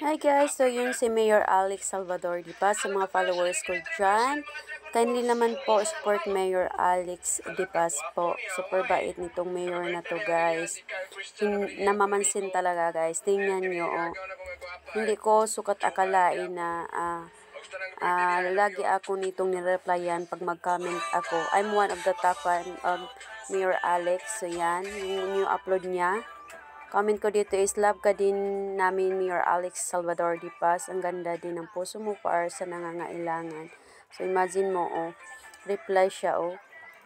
Hi guys, so yun si Mayor Alex Salvador, di ba? Sa mga followers ko dyan, kindly naman po support Mayor Alex Di Paz po. Super bait nitong mayor na to guys. Namamansin talaga guys. Tingnan nyo, oh. Hindi ko sukat akalain na lagi ako nitong nireplyan pag mag-comment ako. I'm one of the top fan of Mayor Alex. So yan, yung new upload niya. Comment ko dito is love ka din namin Mayor Alex Salvador Di Paz. Ang ganda din ng puso mo para sa nangangailangan. So imagine mo, oh, reply siya, oh.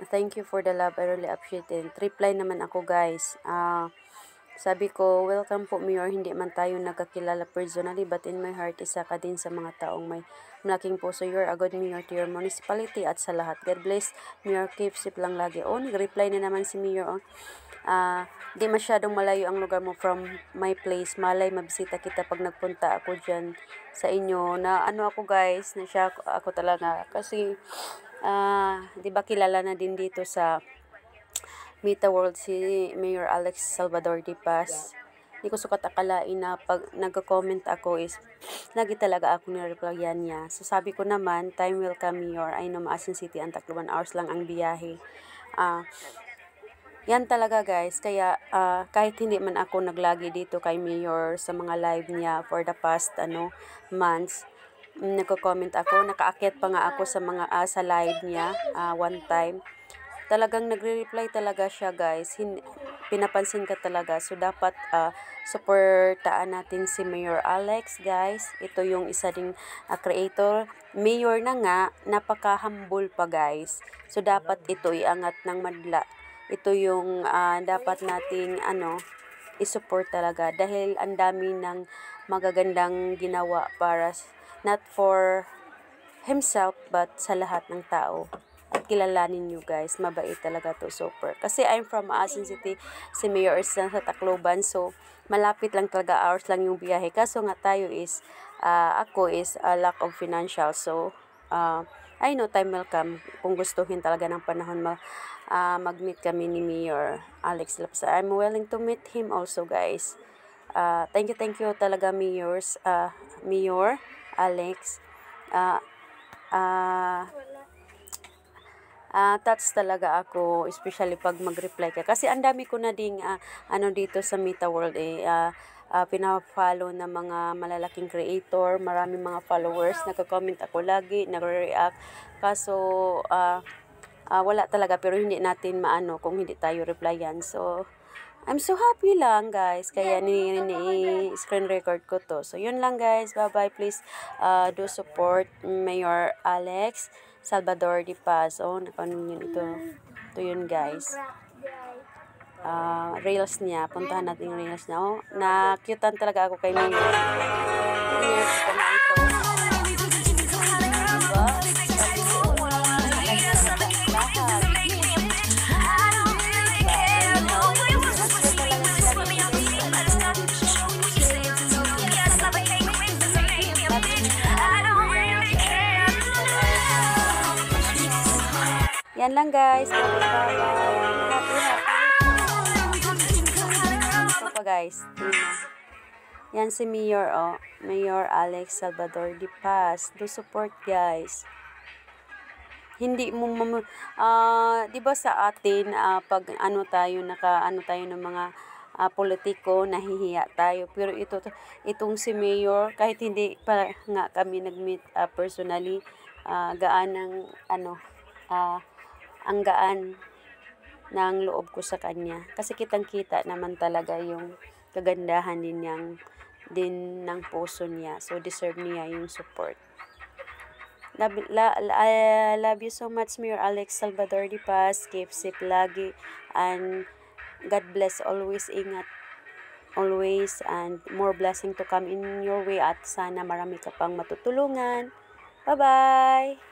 Thank you for the love, I really appreciate it. Reply naman ako guys. Sabi ko, welcome po Mayor, hindi man tayo nagkakilala personally but in my heart, isa ka din sa mga taong may malaking puso. You're a good Mayor to your municipality at sa lahat. God bless Mayor, keep safe lang lagi. Oh, nag-reply na naman si Mayor, oh. Di masyadong malayo ang lugar mo from my place. Malay mabisita kita pag nagpunta ako dyan sa inyo. Na ano ako guys, na siya ako talaga. Kasi, di ba kilala na din dito sa Mita World si Mayor Alex Salvador Di Paz. Hindi ko sukat akalain na pag nag-comment ako is lagi talaga ako nireplyan niya. So sabi ko naman, time will come Mayor. I know Maasin City ang 1 hours lang ang biyahe. Yan talaga guys, kaya kahit hindi man ako naglagi dito kay Mayor sa mga live niya for the past months, nagko-comment ako, nakaakyat pa nga ako sa mga sa live niya one time. Talagang nagre-reply talaga siya guys, pinapansin ka talaga. So dapat supportaan natin si Mayor Alex guys. Ito yung isa ding creator, mayor na nga, napaka-humble pa guys. So dapat ito iangat ng madla. Ito yung dapat nating i-support talaga dahil ang dami ng magagandang ginawa para not for himself but sa lahat ng tao. At kilalanin nyo guys, mabait talaga to, super. Kasi I'm from Maasin City, si Mayor is sa Tacloban, so malapit lang talaga, hours lang yung biyahe. Kaso nga tayo is, ako is lack of financial, so I know time will come kung gustuhin talaga ng panahon mag-meet kami ni Mayor Alex Lapsa. I'm willing to meet him also guys. Thank you talaga Mayor Alex. Touch talaga ako, especially pag mag-reply ka. Kasi ang dami ko na ding dito sa Mita World pina-follow na mga malalaking creator, maraming mga followers, nagko-comment ako lagi, nagre-react. Kaso wala talaga, pero hindi natin maano kung hindi tayo replyan. So I'm so happy lang guys, kaya screen record ko to. So yun lang guys, bye bye, please do support Mayor Alex Salvador Di Paz. Oh, nakanon yun ito yun guys. Reels niya, puntahan natin yung reels niya. Oh, na-cutean talaga ako kay Mayor. Yes, kung ito. Yan lang guys. Ito pa guys. Yan si Mayor, oh. Mayor Alex Salvador Di Paz. Do support guys. Hindi mo di ba sa atin pag tayo ng mga politiko, nahihiya tayo. Pero itong si Mayor, kahit hindi pa nga kami nag-meet personally, gaan ng ang gaan ng loob ko sa kanya. Kasi kitang-kita naman talaga yung kagandahan din ng puso niya. So, deserve niya yung support. Love you so much, Mayor Alex Salvador Di Paz. Keep safe lagi. And God bless. Always ingat. Always. And more blessing to come in your way. At sana marami ka pang matutulungan. Bye-bye!